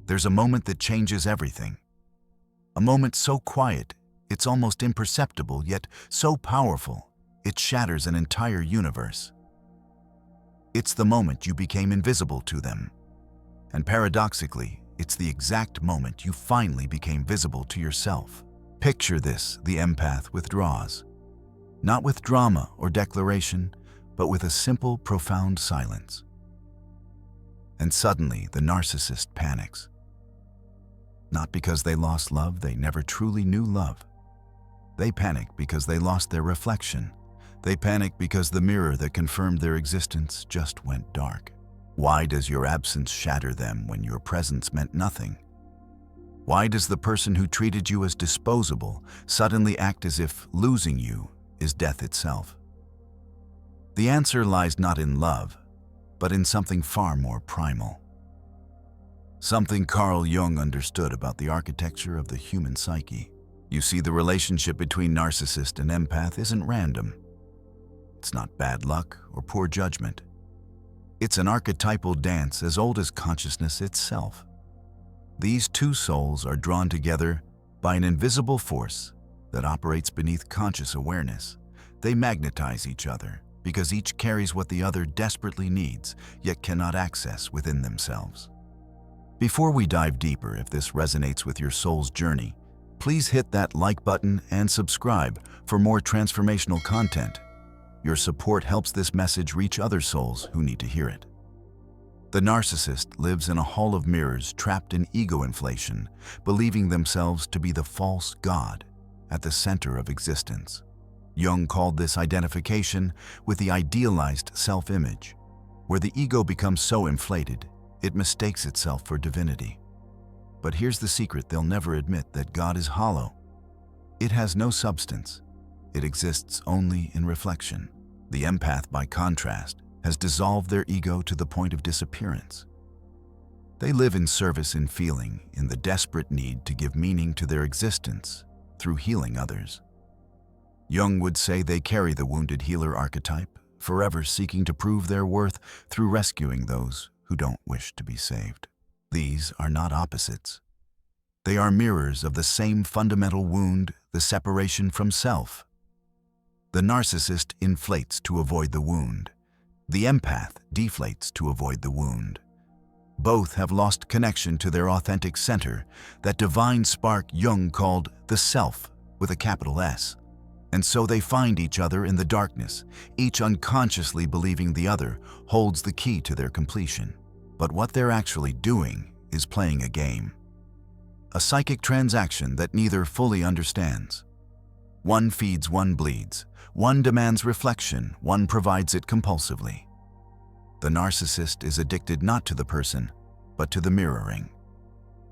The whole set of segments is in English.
There's a moment that changes everything. A moment so quiet, it's almost imperceptible, yet so powerful, it shatters an entire universe. It's the moment you became invisible to them. And paradoxically, it's the exact moment you finally became visible to yourself. Picture this: the empath withdraws. Not with drama or declaration, but with a simple, profound silence. And suddenly, the narcissist panics. Not because they lost love, they never truly knew love. They panic because they lost their reflection. They panic because the mirror that confirmed their existence just went dark. Why does your absence shatter them when your presence meant nothing? Why does the person who treated you as disposable suddenly act as if losing you is death itself? The answer lies not in love, but in something far more primal. Something Carl Jung understood about the architecture of the human psyche. You see, the relationship between narcissist and empath isn't random. It's not bad luck or poor judgment. It's an archetypal dance as old as consciousness itself. These two souls are drawn together by an invisible force that operates beneath conscious awareness. They magnetize each other because each carries what the other desperately needs, yet cannot access within themselves. Before we dive deeper, if this resonates with your soul's journey, please hit that like button and subscribe for more transformational content. Your support helps this message reach other souls who need to hear it. The narcissist lives in a hall of mirrors, trapped in ego inflation, believing themselves to be the false god at the center of existence. Jung called this identification with the idealized self-image, where the ego becomes so inflated, it mistakes itself for divinity. But here's the secret: they'll never admit that God is hollow. It has no substance. It exists only in reflection. The empath, by contrast, has dissolved their ego to the point of disappearance. They live in service, in feeling, in the desperate need to give meaning to their existence through healing others. Jung would say they carry the wounded healer archetype, forever seeking to prove their worth through rescuing those who don't wish to be saved. These are not opposites. They are mirrors of the same fundamental wound, the separation from self. The narcissist inflates to avoid the wound. The empath deflates to avoid the wound. Both have lost connection to their authentic center, that divine spark Jung called the self with a capital S. And so they find each other in the darkness, each unconsciously believing the other holds the key to their completion. But what they're actually doing is playing a game. A psychic transaction that neither fully understands. One feeds, one bleeds. One demands reflection, one provides it compulsively. The narcissist is addicted not to the person, but to the mirroring.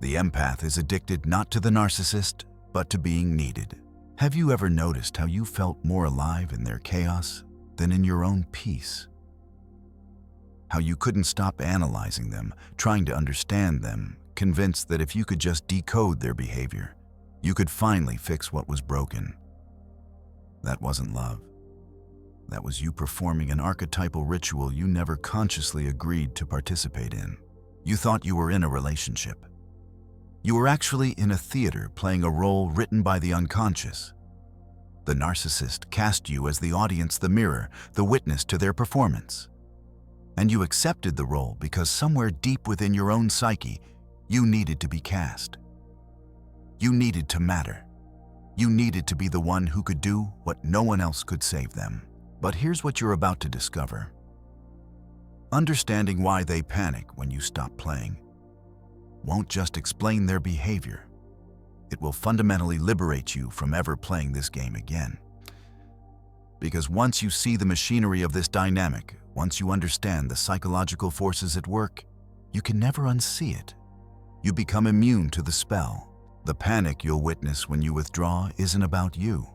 The empath is addicted not to the narcissist, but to being needed. Have you ever noticed how you felt more alive in their chaos than in your own peace? How you couldn't stop analyzing them, trying to understand them, convinced that if you could just decode their behavior, you could finally fix what was broken. That wasn't love. That was you performing an archetypal ritual you never consciously agreed to participate in. You thought you were in a relationship. You were actually in a theater playing a role written by the unconscious. The narcissist cast you as the audience, the mirror, the witness to their performance. And you accepted the role because somewhere deep within your own psyche, you needed to be cast. You needed to matter. You needed to be the one who could do what no one else could save them. But here's what you're about to discover. Understanding why they panic when you stop playing won't just explain their behavior. It will fundamentally liberate you from ever playing this game again. Because once you see the machinery of this dynamic, once you understand the psychological forces at work, you can never unsee it. You become immune to the spell. The panic you'll witness when you withdraw isn't about you.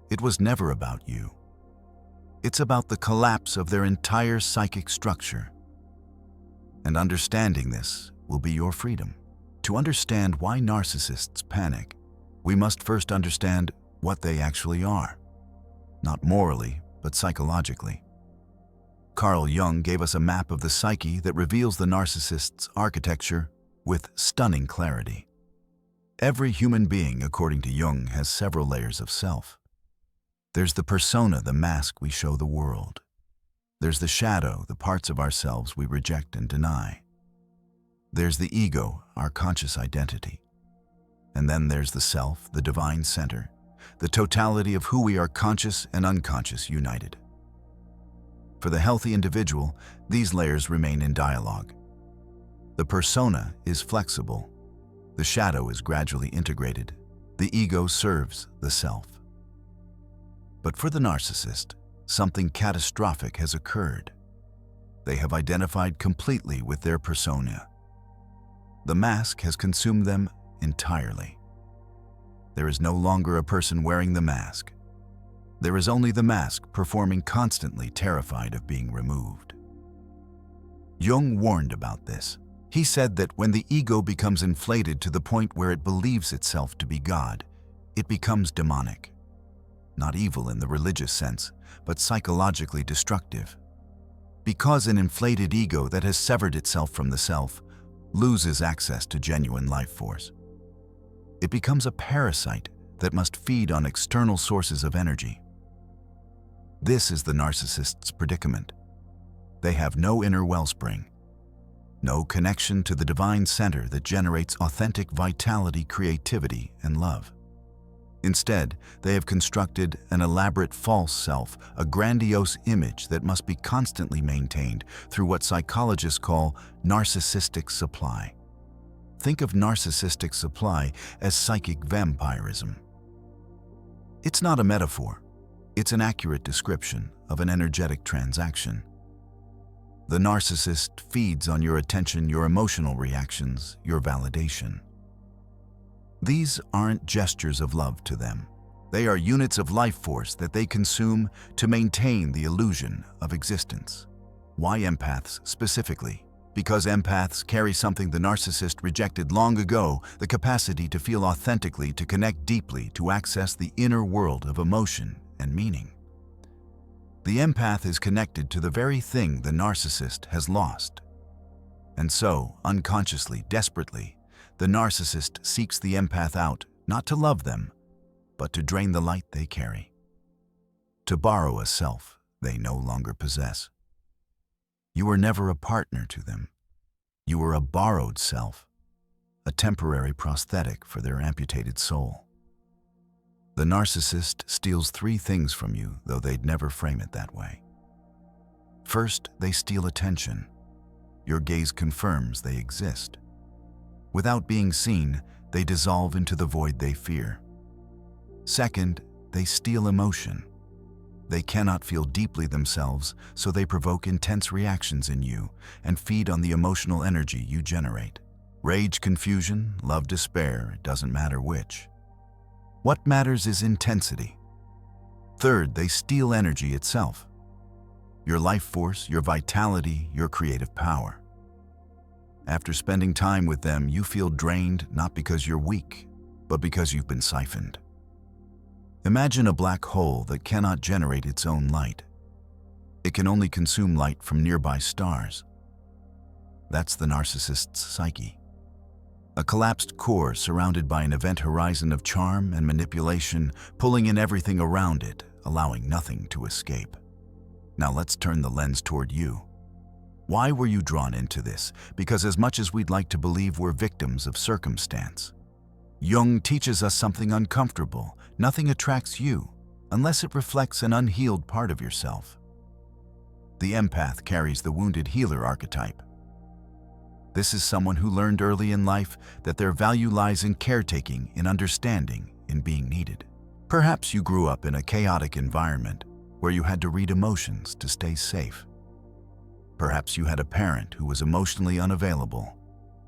It was never about you. It's about the collapse of their entire psychic structure. And understanding this will be your freedom. To understand why narcissists panic, we must first understand what they actually are. Not morally, but psychologically. Carl Jung gave us a map of the psyche that reveals the narcissist's architecture with stunning clarity. Every human being, according to Jung, has several layers of self. There's the persona, the mask we show the world. There's the shadow, the parts of ourselves we reject and deny. There's the ego, our conscious identity. And then there's the self, the divine center, the totality of who we are, conscious and unconscious united. For the healthy individual, these layers remain in dialogue. The persona is flexible. The shadow is gradually integrated. The ego serves the self. But for the narcissist, something catastrophic has occurred. They have identified completely with their persona. The mask has consumed them entirely. There is no longer a person wearing the mask. There is only the mask performing constantly, terrified of being removed. Jung warned about this. He said that when the ego becomes inflated to the point where it believes itself to be God, it becomes demonic. Not evil in the religious sense, but psychologically destructive. Because an inflated ego that has severed itself from the self loses access to genuine life force. It becomes a parasite that must feed on external sources of energy. This is the narcissist's predicament. They have no inner wellspring, no connection to the divine center that generates authentic vitality, creativity, and love. Instead, they have constructed an elaborate false self, a grandiose image that must be constantly maintained through what psychologists call narcissistic supply. Think of narcissistic supply as psychic vampirism. It's not a metaphor. It's an accurate description of an energetic transaction. The narcissist feeds on your attention, your emotional reactions, your validation. These aren't gestures of love to them. They are units of life force that they consume to maintain the illusion of existence. Why empaths specifically? Because empaths carry something the narcissist rejected long ago, the capacity to feel authentically, to connect deeply, to access the inner world of emotion and meaning. The empath is connected to the very thing the narcissist has lost. And so, unconsciously, desperately, the narcissist seeks the empath out, not to love them, but to drain the light they carry, to borrow a self they no longer possess. You were never a partner to them. You were a borrowed self, a temporary prosthetic for their amputated soul. The narcissist steals three things from you, though they'd never frame it that way. First, they steal attention. Your gaze confirms they exist. Without being seen, they dissolve into the void they fear. Second, they steal emotion. They cannot feel deeply themselves, so they provoke intense reactions in you and feed on the emotional energy you generate. Rage, confusion, love, despair, it doesn't matter which. What matters is intensity. Third, they steal energy itself. Your life force, your vitality, your creative power. After spending time with them, you feel drained not because you're weak, but because you've been siphoned. Imagine a black hole that cannot generate its own light. It can only consume light from nearby stars. That's the narcissist's psyche. A collapsed core surrounded by an event horizon of charm and manipulation, pulling in everything around it, allowing nothing to escape. Now let's turn the lens toward you. Why were you drawn into this? Because as much as we'd like to believe we're victims of circumstance, Jung teaches us something uncomfortable. Nothing attracts you unless it reflects an unhealed part of yourself. The empath carries the wounded healer archetype. This is someone who learned early in life that their value lies in caretaking, in understanding, in being needed. Perhaps you grew up in a chaotic environment where you had to read emotions to stay safe. Perhaps you had a parent who was emotionally unavailable,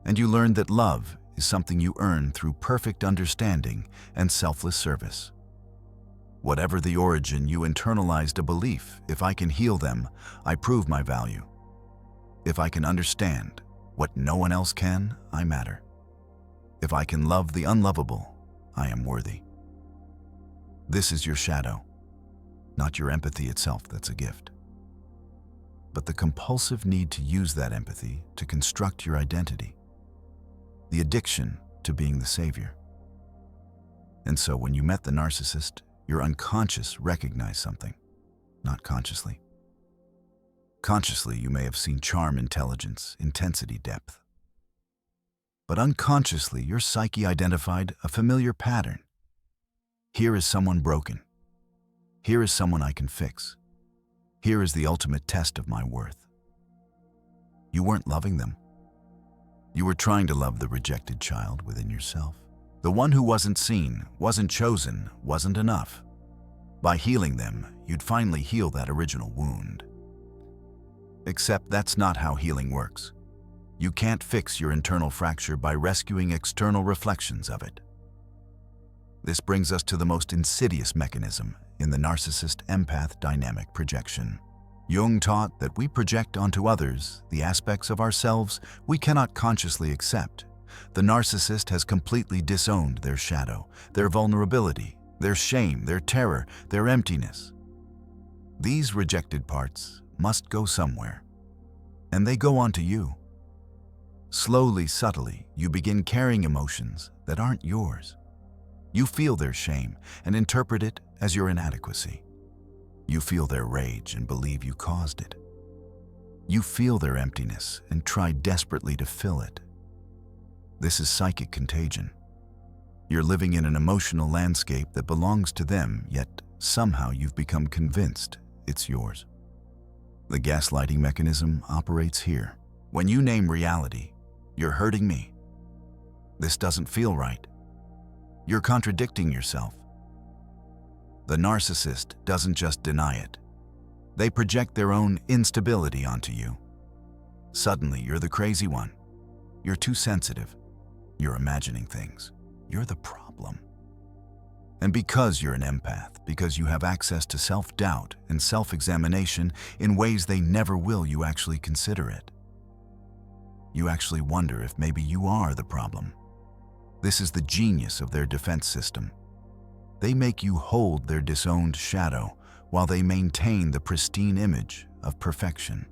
and you learned that love is something you earn through perfect understanding and selfless service. Whatever the origin, you internalized a belief: if I can heal them, I prove my value. If I can understand what no one else can, I matter. If I can love the unlovable, I am worthy. This is your shadow, not your empathy itself that's a gift, but the compulsive need to use that empathy to construct your identity. the addiction to being the savior. And so when you met the narcissist, your unconscious recognized something, not consciously. Consciously, you may have seen charm, intelligence, intensity, depth. But unconsciously, your psyche identified a familiar pattern. Here is someone broken. Here is someone I can fix. Here is the ultimate test of my worth. You weren't loving them. You were trying to love the rejected child within yourself. The one who wasn't seen, wasn't chosen, wasn't enough. By healing them, you'd finally heal that original wound. Except that's not how healing works. You can't fix your internal fracture by rescuing external reflections of it. This brings us to the most insidious mechanism in the narcissist-empath dynamic projection. Jung taught that we project onto others the aspects of ourselves we cannot consciously accept. The narcissist has completely disowned their shadow, their vulnerability, their shame, their terror, their emptiness. These rejected parts must go somewhere, and they go onto you. Slowly, subtly, you begin carrying emotions that aren't yours. You feel their shame and interpret it as your inadequacy. You feel their rage and believe you caused it. You feel their emptiness and try desperately to fill it. This is psychic contagion. You're living in an emotional landscape that belongs to them, yet somehow you've become convinced it's yours. The gaslighting mechanism operates here. When you name reality, you're hurting me. This doesn't feel right. You're contradicting yourself. The narcissist doesn't just deny it. They project their own instability onto you. Suddenly, you're the crazy one. You're too sensitive. You're imagining things. You're the problem. And because you're an empath, because you have access to self-doubt and self-examination in ways they never will, you actually consider it. You actually wonder if maybe you are the problem. This is the genius of their defense system. They make you hold their disowned shadow while they maintain the pristine image of perfection.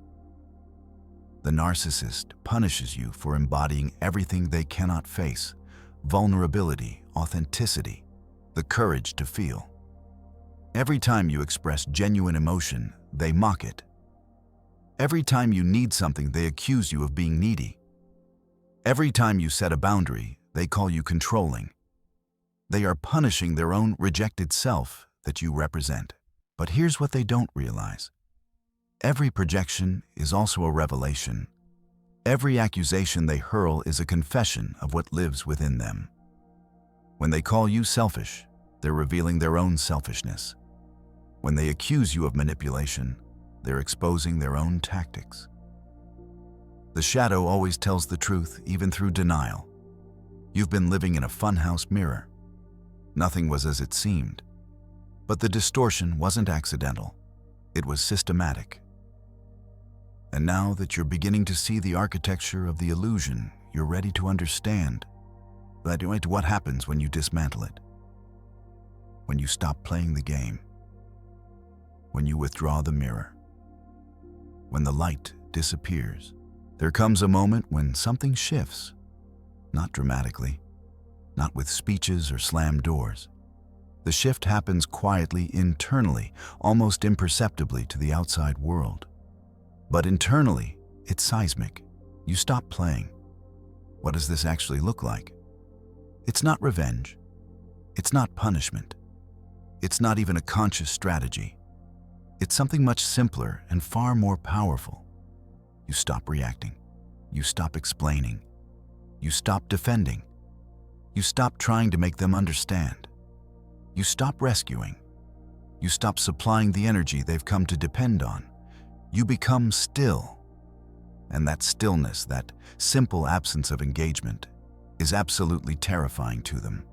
The narcissist punishes you for embodying everything they cannot face: vulnerability, authenticity, the courage to feel. Every time you express genuine emotion, they mock it. Every time you need something, they accuse you of being needy. Every time you set a boundary, they call you controlling. They are punishing their own rejected self that you represent. But here's what they don't realize. Every projection is also a revelation. Every accusation they hurl is a confession of what lives within them. When they call you selfish, they're revealing their own selfishness. When they accuse you of manipulation, they're exposing their own tactics. The shadow always tells the truth, even through denial. You've been living in a funhouse mirror. Nothing was as it seemed. But the distortion wasn't accidental. It was systematic. And now that you're beginning to see the architecture of the illusion, you're ready to understand. But what happens when you dismantle it? When you stop playing the game? When you withdraw the mirror? When the light disappears? There comes a moment when something shifts. Not dramatically, not with speeches or slammed doors. The shift happens quietly, internally, almost imperceptibly to the outside world. But internally, it's seismic. You stop playing. What does this actually look like? It's not revenge. It's not punishment. It's not even a conscious strategy. It's something much simpler and far more powerful. You stop reacting. You stop explaining. You stop defending. You stop trying to make them understand. You stop rescuing. You stop supplying the energy they've come to depend on. You become still. And that stillness, that simple absence of engagement, is absolutely terrifying to them.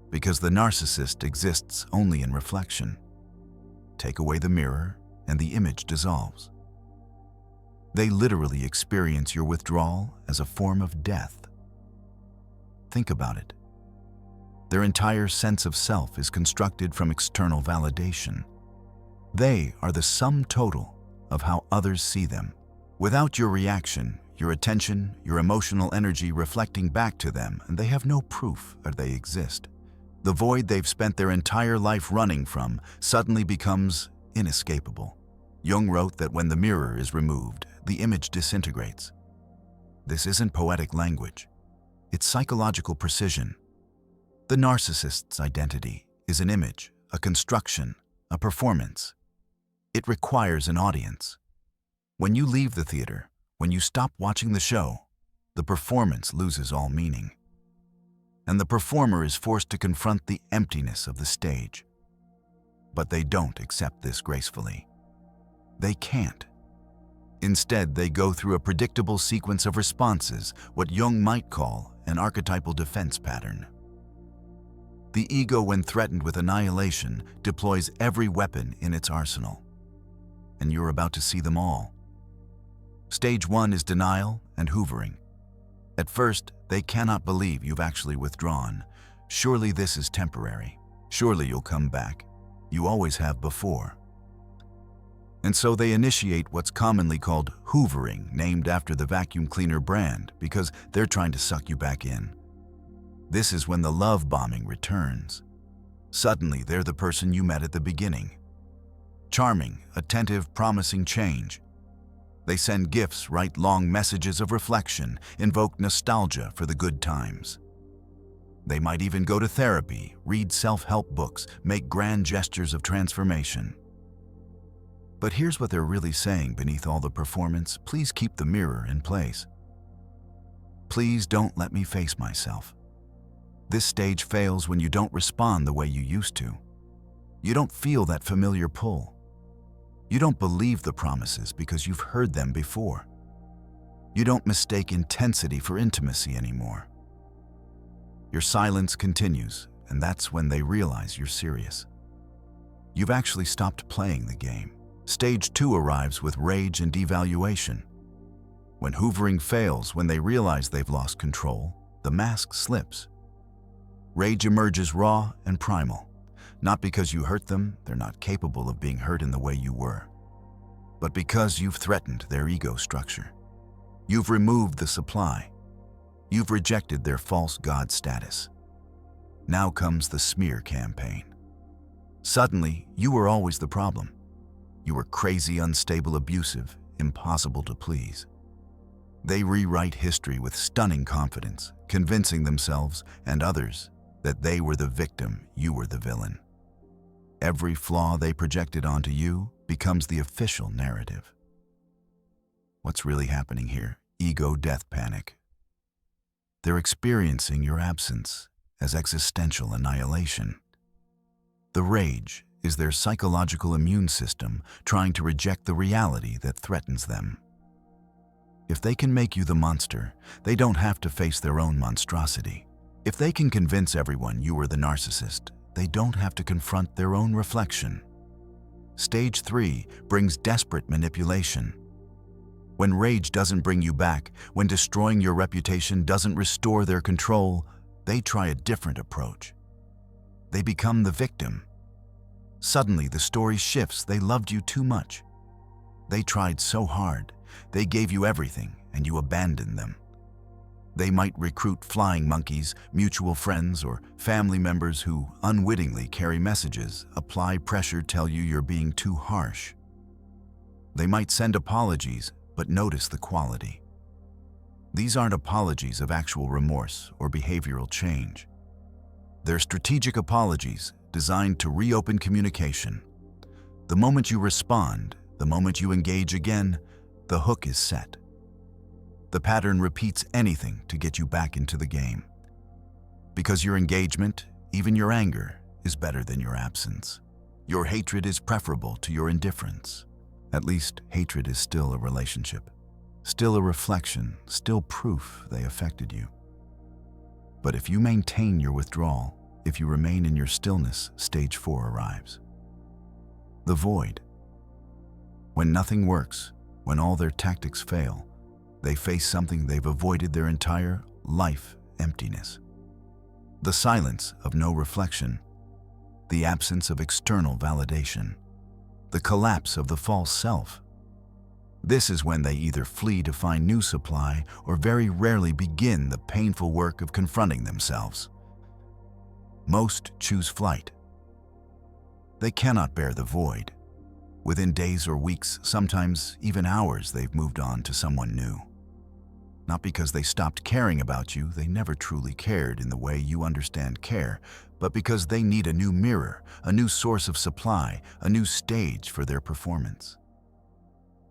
Because the narcissist exists only in reflection. Take away the mirror, and the image dissolves. They literally experience your withdrawal as a form of death. Think about it. Their entire sense of self is constructed from external validation. They are the sum total of how others see them. Without your reaction, your attention, your emotional energy reflecting back to them, and they have no proof that they exist. The void they've spent their entire life running from suddenly becomes inescapable. Jung wrote that when the mirror is removed, the image disintegrates. This isn't poetic language. It's psychological precision. The narcissist's identity is an image, a construction, a performance. It requires an audience. When you leave the theater, when you stop watching the show, the performance loses all meaning. And the performer is forced to confront the emptiness of the stage. But they don't accept this gracefully. They can't. Instead, they go through a predictable sequence of responses, what Jung might call an archetypal defense pattern. The ego, when threatened with annihilation, deploys every weapon in its arsenal. And you're about to see them all. Stage 1 is denial and hoovering. At first, they cannot believe you've actually withdrawn. Surely this is temporary. Surely you'll come back. You always have before. And so they initiate what's commonly called hoovering, named after the vacuum cleaner brand, because they're trying to suck you back in. This is when the love bombing returns. Suddenly, they're the person you met at the beginning. Charming, attentive, promising change. They send gifts, write long messages of reflection, invoke nostalgia for the good times. They might even go to therapy, read self-help books, make grand gestures of transformation. But here's what they're really saying beneath all the performance: please keep the mirror in place. Please don't let me face myself. This stage fails when you don't respond the way you used to. You don't feel that familiar pull. You don't believe the promises because you've heard them before. You don't mistake intensity for intimacy anymore. Your silence continues, and that's when they realize you're serious. You've actually stopped playing the game. Stage 2 arrives with rage and devaluation. When hoovering fails, when they realize they've lost control, the mask slips. Rage emerges raw and primal. Not because you hurt them, they're not capable of being hurt in the way you were, but because you've threatened their ego structure. You've removed the supply. You've rejected their false god status. Now comes the smear campaign. Suddenly, you were always the problem. You were crazy, unstable, abusive, impossible to please. They rewrite history with stunning confidence, convincing themselves and others that they were the victim, you were the villain. Every flaw they projected onto you becomes the official narrative. What's really happening here? Ego death panic. They're experiencing your absence as existential annihilation. The rage is their psychological immune system trying to reject the reality that threatens them. If they can make you the monster, they don't have to face their own monstrosity. If they can convince everyone you were the narcissist, they don't have to confront their own reflection. Stage 3 brings desperate manipulation. When rage doesn't bring you back, when destroying your reputation doesn't restore their control, they try a different approach. They become the victim. Suddenly, the story shifts. They loved you too much. They tried so hard. They gave you everything, and you abandoned them. They might recruit flying monkeys, mutual friends, or family members who unwittingly carry messages, apply pressure, tell you you're being too harsh. They might send apologies, but notice the quality. These aren't apologies of actual remorse or behavioral change. They're strategic apologies designed to reopen communication. The moment you respond, the moment you engage again, the hook is set. The pattern repeats anything to get you back into the game. Because your engagement, even your anger, is better than your absence. Your hatred is preferable to your indifference. At least, hatred is still a relationship, still a reflection, still proof they affected you. But if you maintain your withdrawal, if you remain in your stillness, stage 4 arrives. The void. When nothing works, when all their tactics fail, they face something they've avoided their entire life: emptiness. The silence of no reflection, the absence of external validation, the collapse of the false self. This is when they either flee to find new supply or very rarely begin the painful work of confronting themselves. Most choose flight. They cannot bear the void. Within days or weeks, sometimes even hours, they've moved on to someone new. Not because they stopped caring about you, they never truly cared in the way you understand care, but because they need a new mirror, a new source of supply, a new stage for their performance.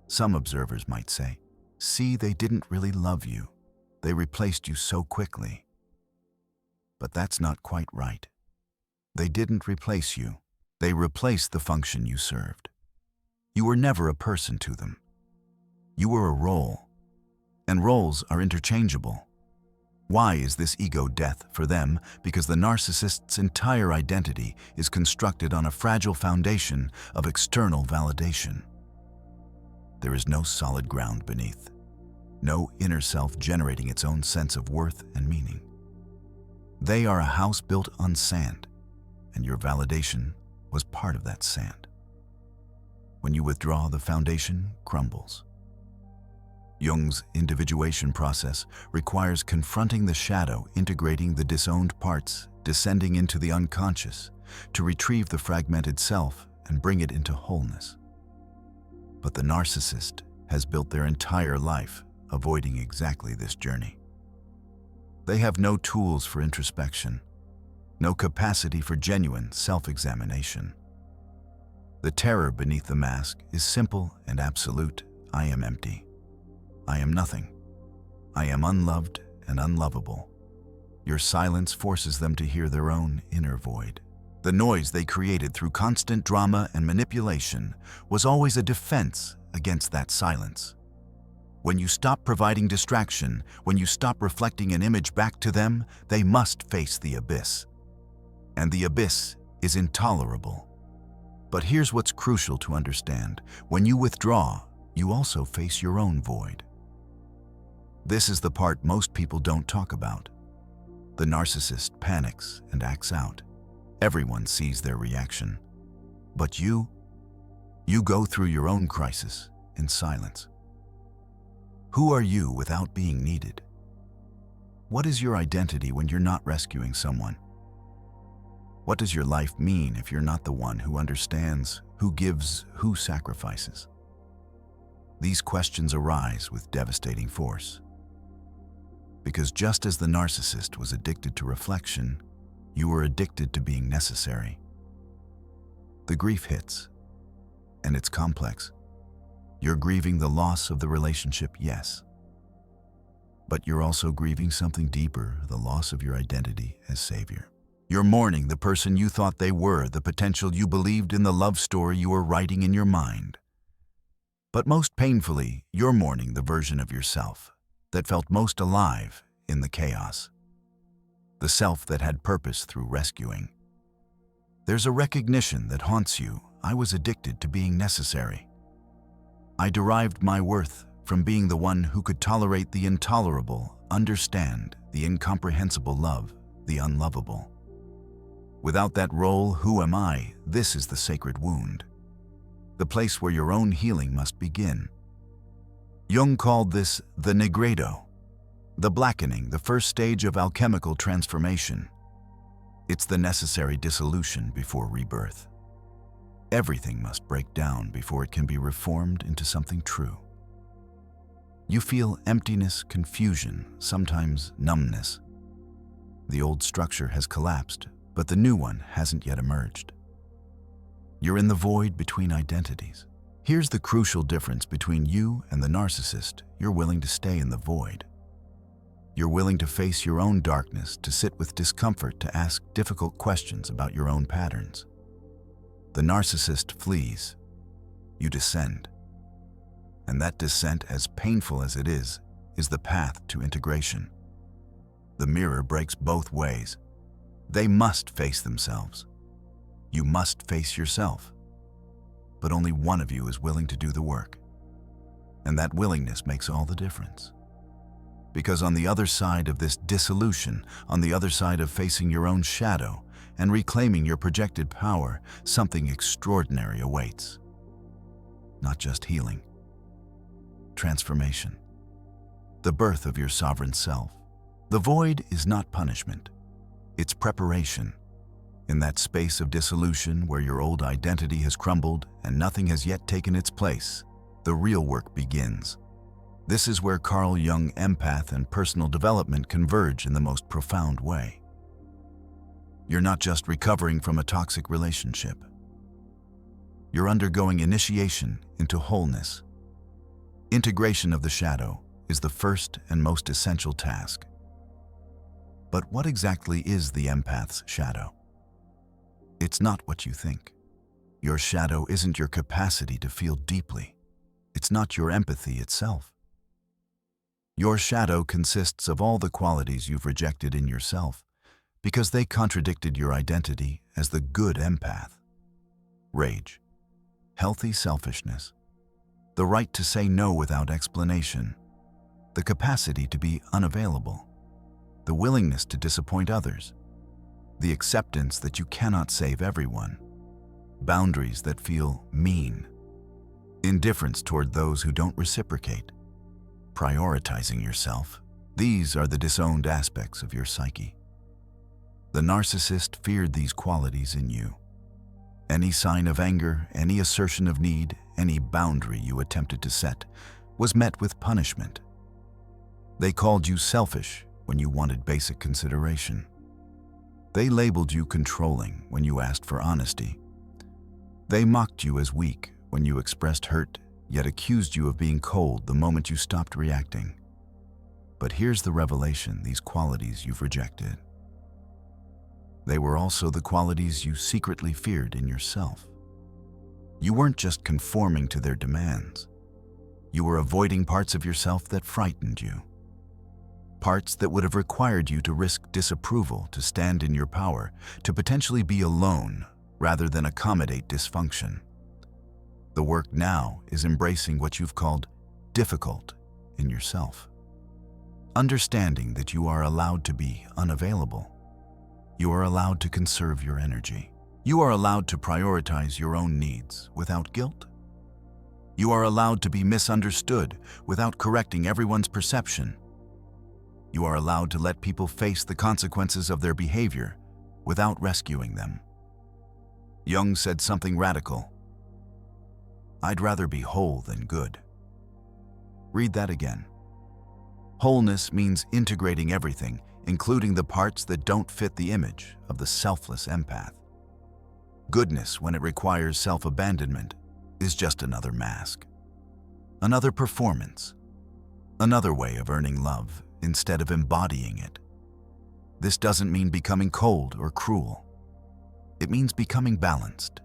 Some observers might say, "See, they didn't really love you. They replaced you so quickly." But that's not quite right. They didn't replace you. They replaced the function you served. You were never a person to them. You were a role, and roles are interchangeable. Why is this ego death for them? Because the narcissist's entire identity is constructed on a fragile foundation of external validation. There is no solid ground beneath, no inner self generating its own sense of worth and meaning. They are a house built on sand, and your validation was part of that sand. When you withdraw, the foundation crumbles. Jung's individuation process requires confronting the shadow, integrating the disowned parts, descending into the unconscious, to retrieve the fragmented self and bring it into wholeness. But the narcissist has built their entire life avoiding exactly this journey. They have no tools for introspection, no capacity for genuine self-examination. The terror beneath the mask is simple and absolute. I am empty. I am nothing. I am unloved and unlovable. Your silence forces them to hear their own inner void. The noise they created through constant drama and manipulation was always a defense against that silence. When you stop providing distraction, when you stop reflecting an image back to them, they must face the abyss. And the abyss is intolerable. But here's what's crucial to understand. When you withdraw, you also face your own void. This is the part most people don't talk about. The narcissist panics and acts out. Everyone sees their reaction. But you go through your own crisis in silence. Who are you without being needed? What is your identity when you're not rescuing someone? What does your life mean if you're not the one who understands, who gives, who sacrifices? These questions arise with devastating force. Because just as the narcissist was addicted to reflection, you were addicted to being necessary. The grief hits, and it's complex. You're grieving the loss of the relationship, yes. But you're also grieving something deeper, the loss of your identity as savior. You're mourning the person you thought they were, the potential you believed in, the love story you were writing in your mind. But most painfully, you're mourning the version of yourself that felt most alive in the chaos. The self that had purpose through rescuing. There's a recognition that haunts you. I was addicted to being necessary. I derived my worth from being the one who could tolerate the intolerable, understand the incomprehensible, love the unlovable. Without that role, who am I? This is the sacred wound, the place where your own healing must begin. Jung called this the nigredo, the blackening, the first stage of alchemical transformation. It's the necessary dissolution before rebirth. Everything must break down before it can be reformed into something true. You feel emptiness, confusion, sometimes numbness. The old structure has collapsed, but the new one hasn't yet emerged. You're in the void between identities. Here's the crucial difference between you and the narcissist. You're willing to stay in the void. You're willing to face your own darkness, to sit with discomfort, to ask difficult questions about your own patterns. The narcissist flees. You descend. And that descent, as painful as it is the path to integration. The mirror breaks both ways. They must face themselves. You must face yourself. But only one of you is willing to do the work. And that willingness makes all the difference. Because on the other side of this dissolution, on the other side of facing your own shadow and reclaiming your projected power, something extraordinary awaits. Not just healing, transformation, the birth of your sovereign self. The void is not punishment. It's preparation. In that space of dissolution where your old identity has crumbled and nothing has yet taken its place, the real work begins. This is where Carl Jung, empath, and personal development converge in the most profound way. You're not just recovering from a toxic relationship. You're undergoing initiation into wholeness. Integration of the shadow is the first and most essential task. But what exactly is the empath's shadow? It's not what you think. Your shadow isn't your capacity to feel deeply. It's not your empathy itself. Your shadow consists of all the qualities you've rejected in yourself because they contradicted your identity as the good empath. Rage, healthy selfishness, the right to say no without explanation, the capacity to be unavailable, the willingness to disappoint others, the acceptance that you cannot save everyone, boundaries that feel mean, indifference toward those who don't reciprocate, prioritizing yourself. These are the disowned aspects of your psyche. The narcissist feared these qualities in you. Any sign of anger, any assertion of need, any boundary you attempted to set was met with punishment. They called you selfish when you wanted basic consideration. They labeled you controlling when you asked for honesty. They mocked you as weak when you expressed hurt, yet accused you of being cold the moment you stopped reacting. But here's the revelation: these qualities you've rejected. They were also the qualities you secretly feared in yourself. You weren't just conforming to their demands. You were avoiding parts of yourself that frightened you. Parts that would have required you to risk disapproval, to stand in your power, to potentially be alone rather than accommodate dysfunction. The work now is embracing what you've called difficult in yourself. Understanding that you are allowed to be unavailable. You are allowed to conserve your energy. You are allowed to prioritize your own needs without guilt. You are allowed to be misunderstood without correcting everyone's perception. You are allowed to let people face the consequences of their behavior without rescuing them. Jung said something radical: "I'd rather be whole than good." Read that again. Wholeness means integrating everything, including the parts that don't fit the image of the selfless empath. Goodness, when it requires self-abandonment, is just another mask, another performance, another way of earning love instead of embodying it. This doesn't mean becoming cold or cruel. It means becoming balanced.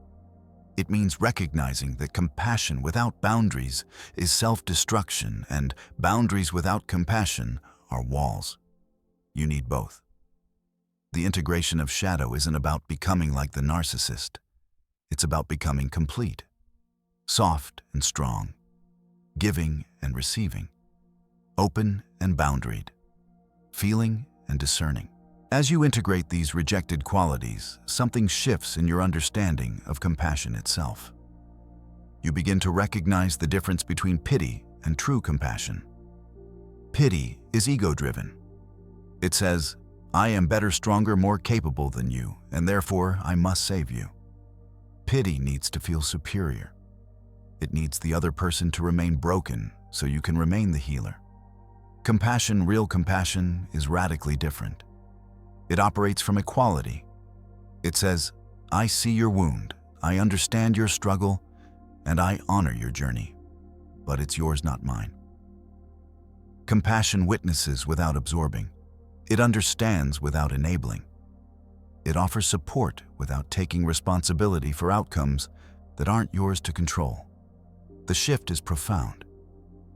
It means recognizing that compassion without boundaries is self-destruction, and boundaries without compassion are walls. You need both. The integration of shadow isn't about becoming like the narcissist. It's about becoming complete, soft and strong, giving and receiving, open and boundaried, feeling and discerning. As you integrate these rejected qualities, something shifts in your understanding of compassion itself. You begin to recognize the difference between pity and true compassion. Pity is ego-driven. It says, "I am better, stronger, more capable than you, and therefore I must save you." Pity needs to feel superior. It needs the other person to remain broken so you can remain the healer. Compassion, real compassion, is radically different. It operates from equality. It says, "I see your wound, I understand your struggle, and I honor your journey, but it's yours, not mine." Compassion witnesses without absorbing. It understands without enabling. It offers support without taking responsibility for outcomes that aren't yours to control. The shift is profound.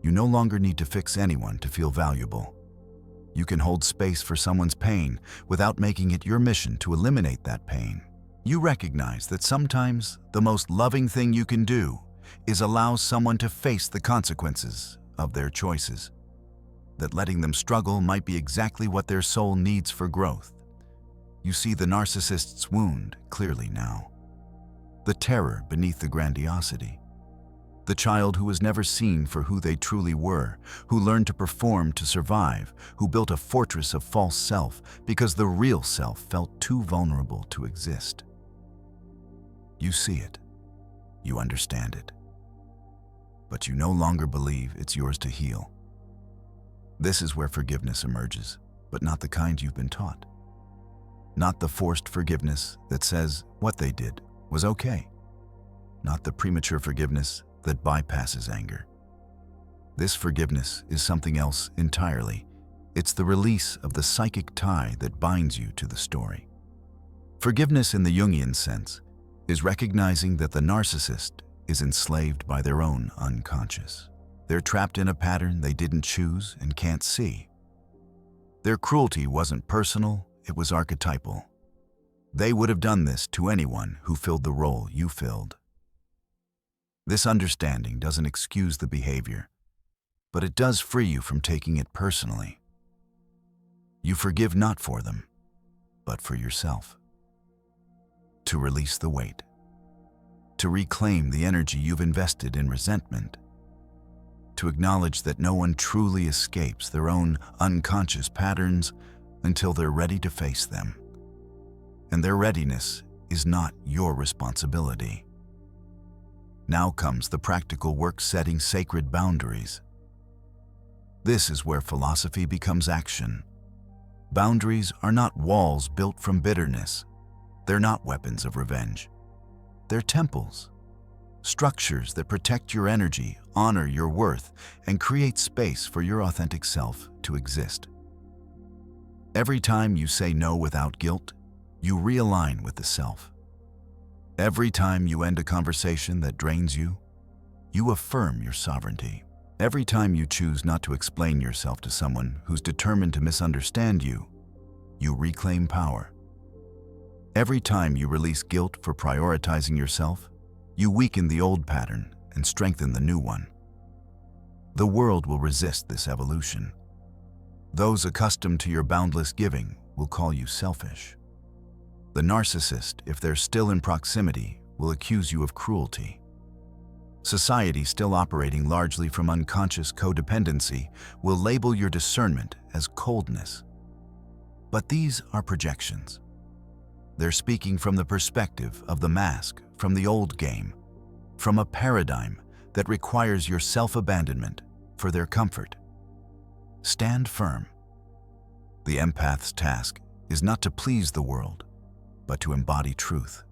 You no longer need to fix anyone to feel valuable. You can hold space for someone's pain without making it your mission to eliminate that pain. You recognize that sometimes the most loving thing you can do is allow someone to face the consequences of their choices. That letting them struggle might be exactly what their soul needs for growth. You see the narcissist's wound clearly now. The terror beneath the grandiosity. The child who was never seen for who they truly were, who learned to perform to survive, who built a fortress of false self because the real self felt too vulnerable to exist. You see it. You understand it. But you no longer believe it's yours to heal. This is where forgiveness emerges, but not the kind you've been taught. Not the forced forgiveness that says what they did was okay. Not the premature forgiveness that bypasses anger. This forgiveness is something else entirely. It's the release of the psychic tie that binds you to the story. Forgiveness in the Jungian sense is recognizing that the narcissist is enslaved by their own unconscious. They're trapped in a pattern they didn't choose and can't see. Their cruelty wasn't personal, it was archetypal. They would have done this to anyone who filled the role you filled. This understanding doesn't excuse the behavior, but it does free you from taking it personally. You forgive not for them, but for yourself. To release the weight. To reclaim the energy you've invested in resentment. To acknowledge that no one truly escapes their own unconscious patterns until they're ready to face them. And their readiness is not your responsibility. Now comes the practical work setting sacred boundaries. This is where philosophy becomes action. Boundaries are not walls built from bitterness. They're not weapons of revenge. They're temples, structures that protect your energy, honor your worth, and create space for your authentic self to exist. Every time you say no without guilt, you realign with the self. Every time you end a conversation that drains you, you affirm your sovereignty. Every time you choose not to explain yourself to someone who's determined to misunderstand you, you reclaim power. Every time you release guilt for prioritizing yourself, you weaken the old pattern and strengthen the new one. The world will resist this evolution. Those accustomed to your boundless giving will call you selfish. The narcissist, if they're still in proximity, will accuse you of cruelty. Society, still operating largely from unconscious codependency, will label your discernment as coldness. But these are projections. They're speaking from the perspective of the mask, from the old game, from a paradigm that requires your self-abandonment for their comfort. Stand firm. The empath's task is not to please the world, but to embody truth.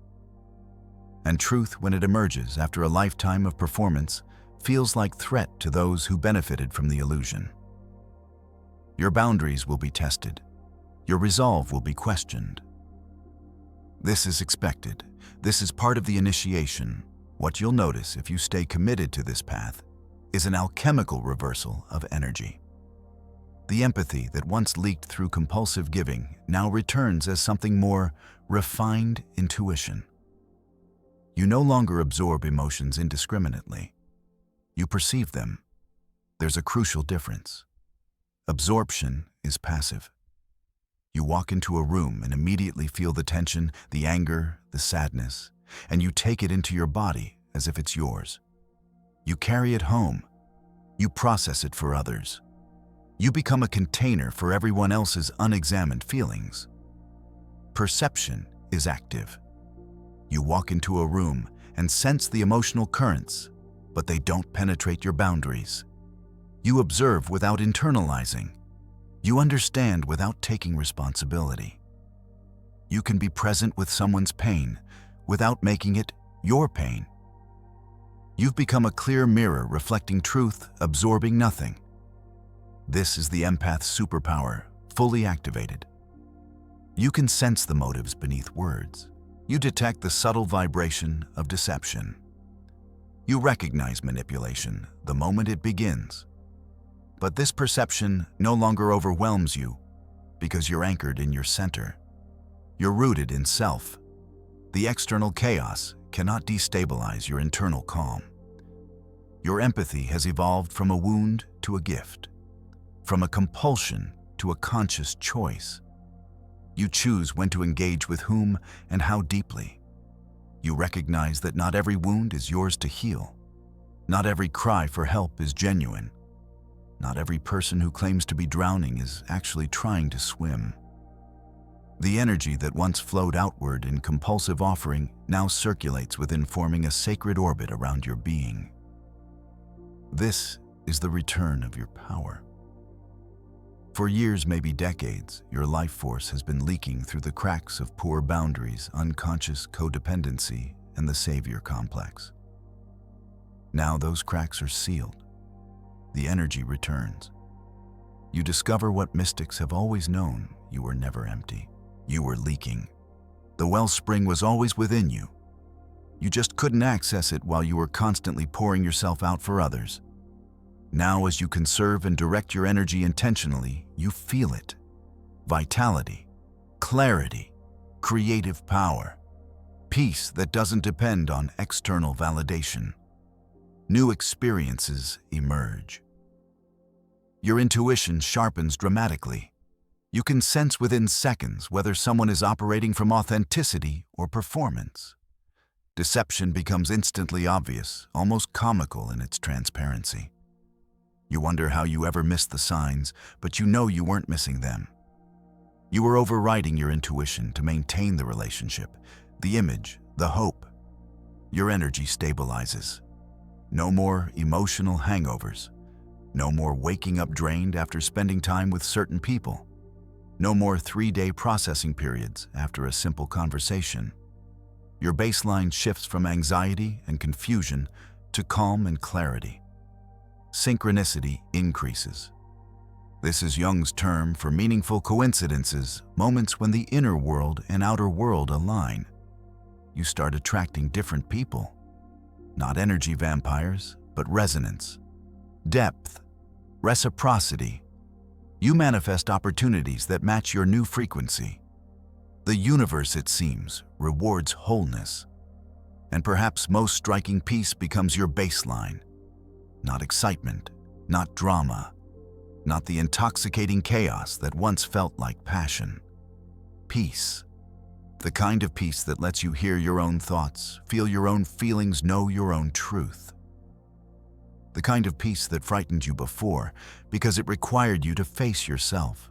And truth, when it emerges after a lifetime of performance, feels like threat to those who benefited from the illusion. Your boundaries will be tested. Your resolve will be questioned. This is expected. This is part of the initiation. What you'll notice if you stay committed to this path is an alchemical reversal of energy. The empathy that once leaked through compulsive giving now returns as something more refined intuition. You no longer absorb emotions indiscriminately. You perceive them. There's a crucial difference. Absorption is passive. You walk into a room and immediately feel the tension, the anger, the sadness, and you take it into your body as if it's yours. You carry it home. You process it for others. You become a container for everyone else's unexamined feelings. Perception is active. You walk into a room and sense the emotional currents, but they don't penetrate your boundaries. You observe without internalizing. You understand without taking responsibility. You can be present with someone's pain without making it your pain. You've become a clear mirror reflecting truth, absorbing nothing. This is the empath's superpower, fully activated. You can sense the motives beneath words. You detect the subtle vibration of deception. You recognize manipulation the moment it begins. But this perception no longer overwhelms you because you're anchored in your center. You're rooted in self. The external chaos cannot destabilize your internal calm. Your empathy has evolved from a wound to a gift, from a compulsion to a conscious choice. You choose when to engage with whom and how deeply. You recognize that not every wound is yours to heal. Not every cry for help is genuine. Not every person who claims to be drowning is actually trying to swim. The energy that once flowed outward in compulsive offering now circulates within, forming a sacred orbit around your being. This is the return of your power. For years, maybe decades, your life force has been leaking through the cracks of poor boundaries, unconscious codependency, and the savior complex. Now those cracks are sealed. The energy returns. You discover what mystics have always known: you were never empty. You were leaking. The wellspring was always within you. You just couldn't access it while you were constantly pouring yourself out for others. Now, as you conserve and direct your energy intentionally, you feel it. Vitality, clarity, creative power, peace that doesn't depend on external validation. New experiences emerge. Your intuition sharpens dramatically. You can sense within seconds whether someone is operating from authenticity or performance. Deception becomes instantly obvious, almost comical in its transparency. You wonder how you ever missed the signs, but you know you weren't missing them. You were overriding your intuition to maintain the relationship, the image, the hope. Your energy stabilizes. No more emotional hangovers. No more waking up drained after spending time with certain people. No more 3-day processing periods after a simple conversation. Your baseline shifts from anxiety and confusion to calm and clarity. Synchronicity increases. This is Jung's term for meaningful coincidences, moments when the inner world and outer world align. You start attracting different people. Not energy vampires, but resonance, depth, reciprocity. You manifest opportunities that match your new frequency. The universe, it seems, rewards wholeness. And perhaps most striking, peace becomes your baseline. Not excitement, not drama, not the intoxicating chaos that once felt like passion. Peace. The kind of peace that lets you hear your own thoughts, feel your own feelings, know your own truth. The kind of peace that frightened you before because it required you to face yourself.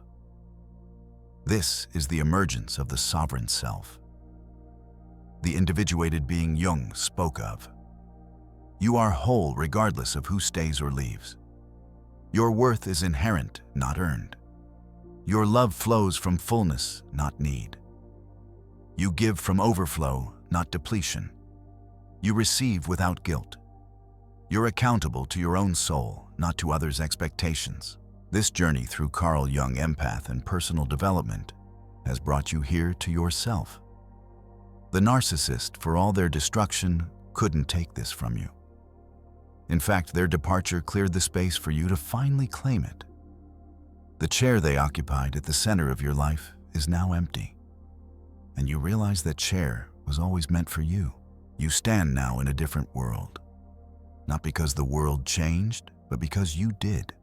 This is the emergence of the sovereign self, the individuated being Jung spoke of. You are whole regardless of who stays or leaves. Your worth is inherent, not earned. Your love flows from fullness, not need. You give from overflow, not depletion. You receive without guilt. You're accountable to your own soul, not to others' expectations. This journey through Carl Jung, empath, and personal development has brought you here to yourself. The narcissist, for all their destruction, couldn't take this from you. In fact, their departure cleared the space for you to finally claim it. The chair they occupied at the center of your life is now empty. And you realize that chair was always meant for you. You stand now in a different world. Not because the world changed, but because you did.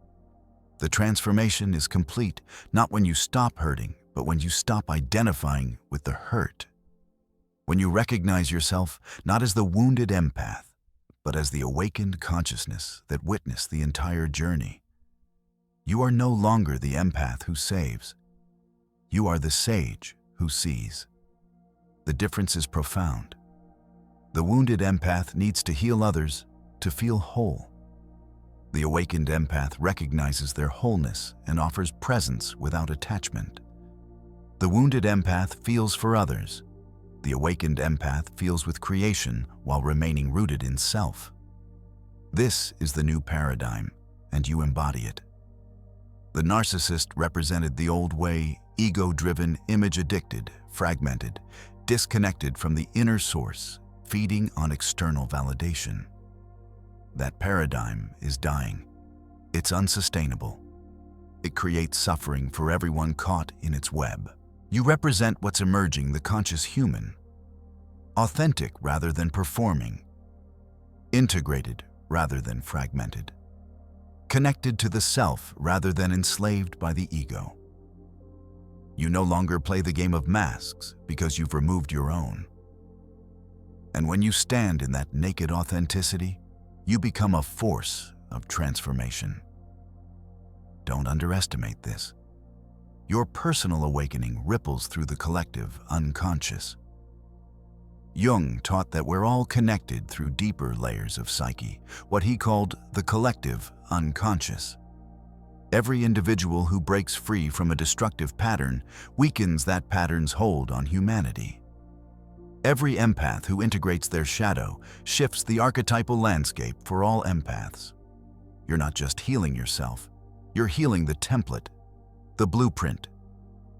The transformation is complete, not when you stop hurting, but when you stop identifying with the hurt. When you recognize yourself not as the wounded empath, but as the awakened consciousness that witnessed the entire journey. You are no longer the empath who saves. You are the sage who sees. The difference is profound. The wounded empath needs to heal others to feel whole. The awakened empath recognizes their wholeness and offers presence without attachment. The wounded empath feels for others. The awakened empath feels with creation while remaining rooted in self. This is the new paradigm, and you embody it. The narcissist represented the old way, ego-driven, image-addicted, fragmented, disconnected from the inner source, feeding on external validation. That paradigm is dying. It's unsustainable. It creates suffering for everyone caught in its web. You represent what's emerging, the conscious human. Authentic rather than performing. Integrated rather than fragmented. Connected to the self rather than enslaved by the ego. You no longer play the game of masks because you've removed your own. And when you stand in that naked authenticity, you become a force of transformation. Don't underestimate this. Your personal awakening ripples through the collective unconscious. Jung taught that we're all connected through deeper layers of psyche, what he called the collective unconscious. Every individual who breaks free from a destructive pattern weakens that pattern's hold on humanity. Every empath who integrates their shadow shifts the archetypal landscape for all empaths. You're not just healing yourself, you're healing the template, the blueprint,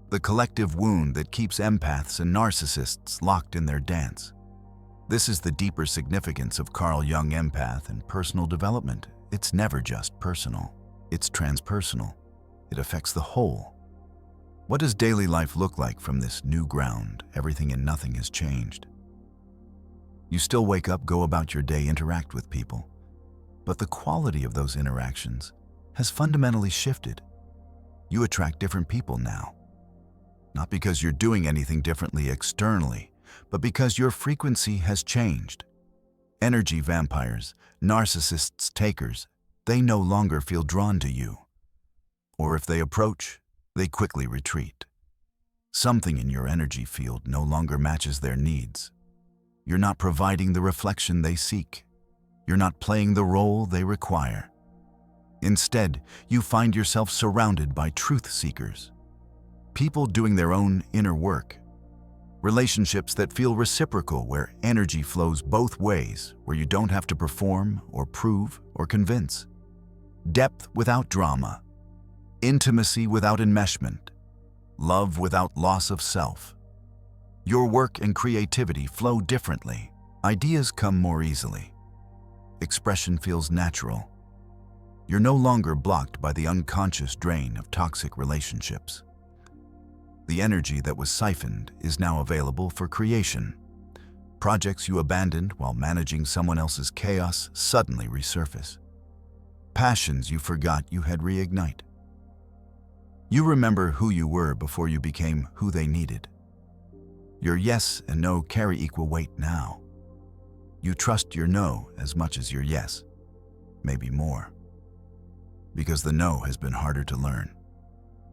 the collective wound that keeps empaths and narcissists locked in their dance. This is the deeper significance of Carl Jung empath and personal development. It's never just personal. It's transpersonal. It affects the whole. What does daily life look like from this new ground? Everything and nothing has changed. You still wake up, go about your day, interact with people. But the quality of those interactions has fundamentally shifted. You attract different people now. Not because you're doing anything differently externally, but because your frequency has changed. Energy vampires, narcissists, takers, they no longer feel drawn to you. Or if they approach, they quickly retreat. Something in your energy field no longer matches their needs. You're not providing the reflection they seek. You're not playing the role they require. Instead, you find yourself surrounded by truth seekers. People doing their own inner work. Relationships that feel reciprocal, where energy flows both ways, where you don't have to perform or prove or convince. Depth without drama. Intimacy without enmeshment. Love without loss of self. Your work and creativity flow differently. Ideas come more easily. Expression feels natural. You're no longer blocked by the unconscious drain of toxic relationships. The energy that was siphoned is now available for creation. Projects you abandoned while managing someone else's chaos suddenly resurface. Passions you forgot you had reignite. You remember who you were before you became who they needed. Your yes and no carry equal weight now. You trust your no as much as your yes, maybe more. Because the no has been harder to learn.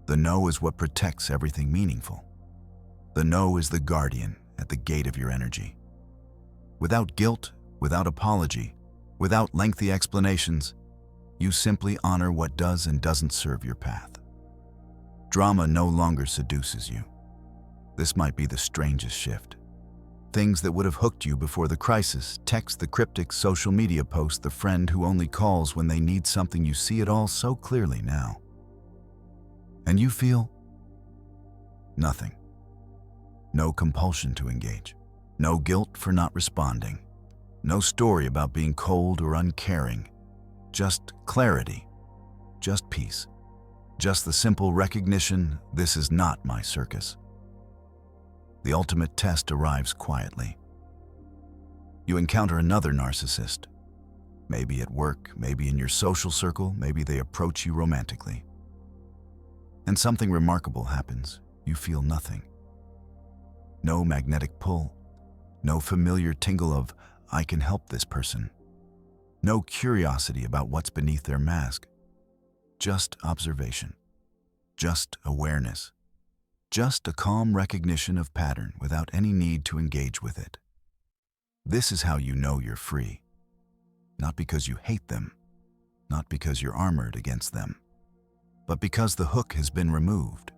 The no is what protects everything meaningful. The no is the guardian at the gate of your energy. Without guilt, without apology, without lengthy explanations, you simply honor what does and doesn't serve your path. Drama no longer seduces you. This might be the strangest shift. Things that would have hooked you before the crisis, text, the cryptic social media post, the friend who only calls when they need something, you see it all so clearly now. And you feel nothing. No compulsion to engage. No guilt for not responding. No story about being cold or uncaring. Just clarity. Just peace. Just the simple recognition, this is not my circus. The ultimate test arrives quietly. You encounter another narcissist. Maybe at work, maybe in your social circle, maybe they approach you romantically. And something remarkable happens. You feel nothing. No magnetic pull. No familiar tingle of, I can help this person. No curiosity about what's beneath their mask. Just observation. Just awareness. Just a calm recognition of pattern without any need to engage with it. This is how you know you're free. Not because you hate them, not because you're armored against them, but because the hook has been removed.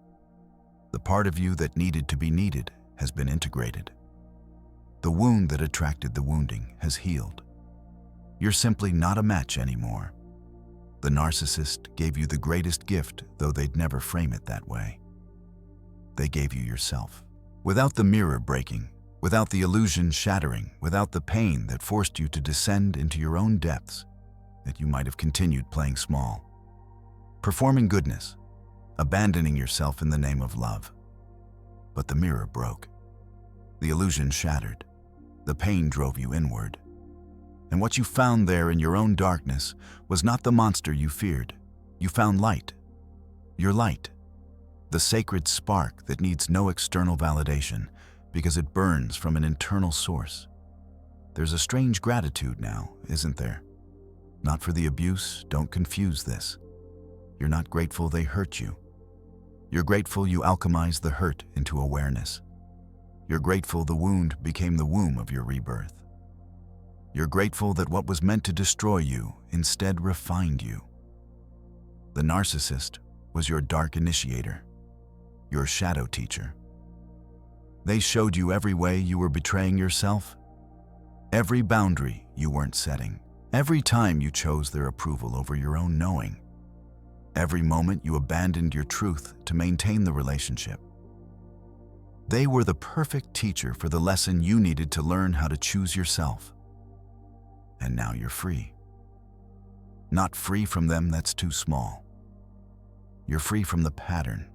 The part of you that needed to be needed has been integrated. The wound that attracted the wounding has healed. You're simply not a match anymore. The narcissist gave you the greatest gift, though they'd never frame it that way. They gave you yourself. Without the mirror breaking, without the illusion shattering, without the pain that forced you to descend into your own depths, that you might have continued playing small. Performing goodness, abandoning yourself in the name of love. But the mirror broke. The illusion shattered. The pain drove you inward. And what you found there in your own darkness was not the monster you feared. You found light. Your light. The sacred spark that needs no external validation because it burns from an internal source. There's a strange gratitude now, isn't there? Not for the abuse, don't confuse this. You're not grateful they hurt you. You're grateful you alchemized the hurt into awareness. You're grateful the wound became the womb of your rebirth. You're grateful that what was meant to destroy you instead refined you. The narcissist was your dark initiator, your shadow teacher. They showed you every way you were betraying yourself, every boundary you weren't setting, every time you chose their approval over your own knowing, every moment you abandoned your truth to maintain the relationship. They were the perfect teacher for the lesson you needed to learn how to choose yourself. And now you're free. Not free from them, that's too small. You're free from the pattern,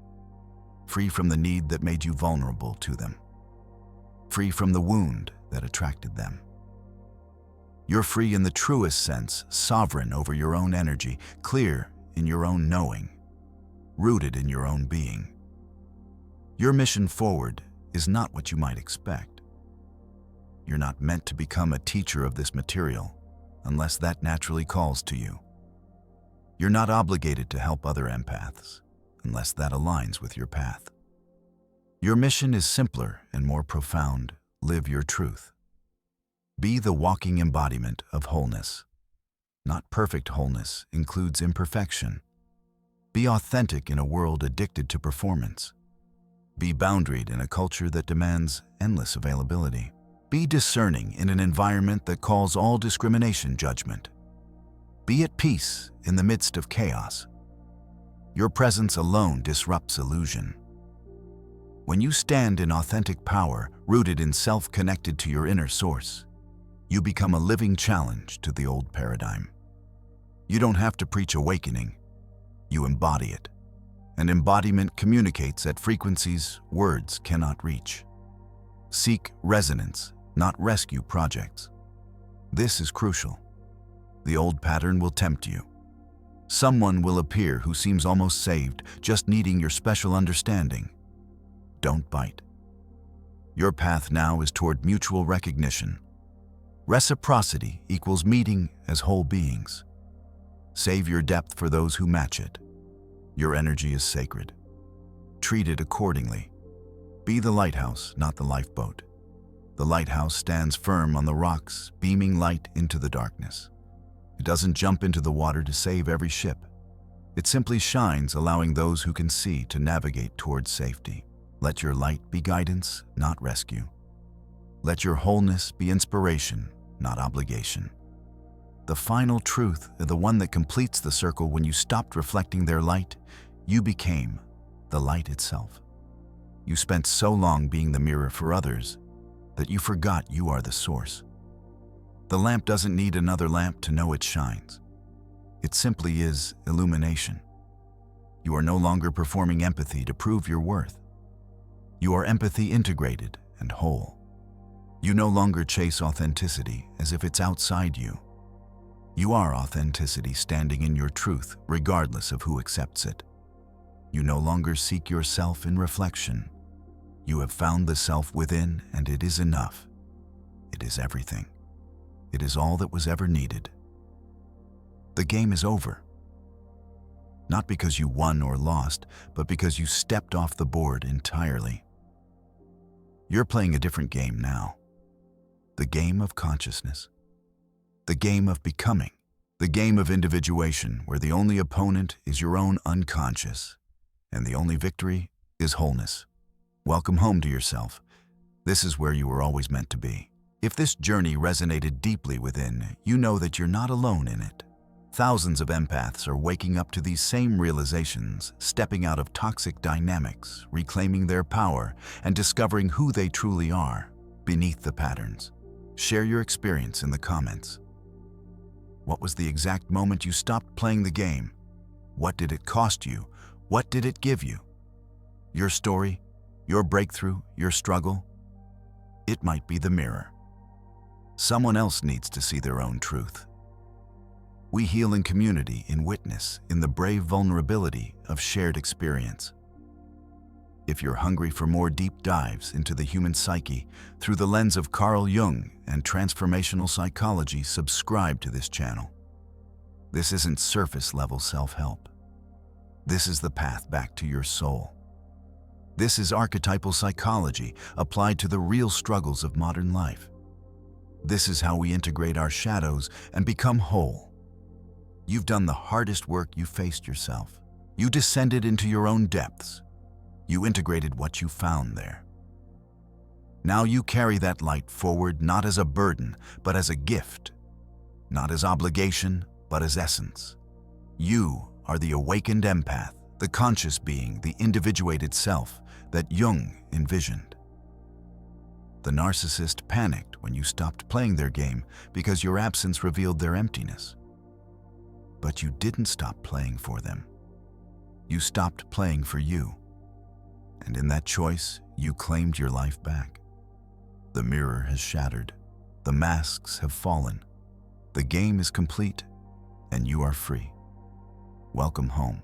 free from the need that made you vulnerable to them, free from the wound that attracted them. You're free in the truest sense, sovereign over your own energy, clear in your own knowing, rooted in your own being. Your mission forward is not what you might expect. You're not meant to become a teacher of this material unless that naturally calls to you. You're not obligated to help other empaths unless that aligns with your path. Your mission is simpler and more profound. Live your truth. Be the walking embodiment of wholeness. Not perfect wholeness includes imperfection. Be authentic in a world addicted to performance. Be boundaried in a culture that demands endless availability. Be discerning in an environment that calls all discrimination judgment. Be at peace in the midst of chaos. Your presence alone disrupts illusion. When you stand in authentic power, rooted in self connected to your inner source, you become a living challenge to the old paradigm. You don't have to preach awakening, you embody it. And embodiment communicates at frequencies words cannot reach. Seek resonance, not rescue projects. This is crucial. The old pattern will tempt you. Someone will appear who seems almost saved, just needing your special understanding. Don't bite. Your path now is toward mutual recognition. Reciprocity equals meeting as whole beings. Save your depth for those who match it. Your energy is sacred. Treat it accordingly. Be the lighthouse, not the lifeboat. The lighthouse stands firm on the rocks, beaming light into the darkness. It doesn't jump into the water to save every ship. It simply shines, allowing those who can see to navigate towards safety. Let your light be guidance, not rescue. Let your wholeness be inspiration, not obligation. The final truth, the one that completes the circle, when you stopped reflecting their light, you became the light itself. You spent so long being the mirror for others that you forgot you are the source. The lamp doesn't need another lamp to know it shines. It simply is illumination. You are no longer performing empathy to prove your worth. You are empathy integrated and whole. You no longer chase authenticity as if it's outside you. You are authenticity standing in your truth, regardless of who accepts it. You no longer seek yourself in reflection. You have found the self within, and it is enough. It is everything. It is all that was ever needed. The game is over. Not because you won or lost, but because you stepped off the board entirely. You're playing a different game now. The game of consciousness. The game of becoming. The game of individuation, where the only opponent is your own unconscious, and the only victory is wholeness. Welcome home to yourself. This is where you were always meant to be. If this journey resonated deeply within, you know that you're not alone in it. Thousands of empaths are waking up to these same realizations, stepping out of toxic dynamics, reclaiming their power, and discovering who they truly are beneath the patterns. Share your experience in the comments. What was the exact moment you stopped playing the game? What did it cost you? What did it give you? Your story, your breakthrough, your struggle? It might be the mirror. Someone else needs to see their own truth. We heal in community, in witness, in the brave vulnerability of shared experience. If you're hungry for more deep dives into the human psyche through the lens of Carl Jung and transformational psychology, subscribe to this channel. This isn't surface-level self-help. This is the path back to your soul. This is archetypal psychology applied to the real struggles of modern life. This is how we integrate our shadows and become whole. You've done the hardest work. You faced yourself. You descended into your own depths. You integrated what you found there. Now you carry that light forward not as a burden, but as a gift. Not as obligation, but as essence. You are the awakened empath, the conscious being, the individuated self that Jung envisioned. The narcissist panicked when you stopped playing their game because your absence revealed their emptiness. But you didn't stop playing for them. You stopped playing for you. And in that choice, you claimed your life back. The mirror has shattered. The masks have fallen. The game is complete, and you are free. Welcome home.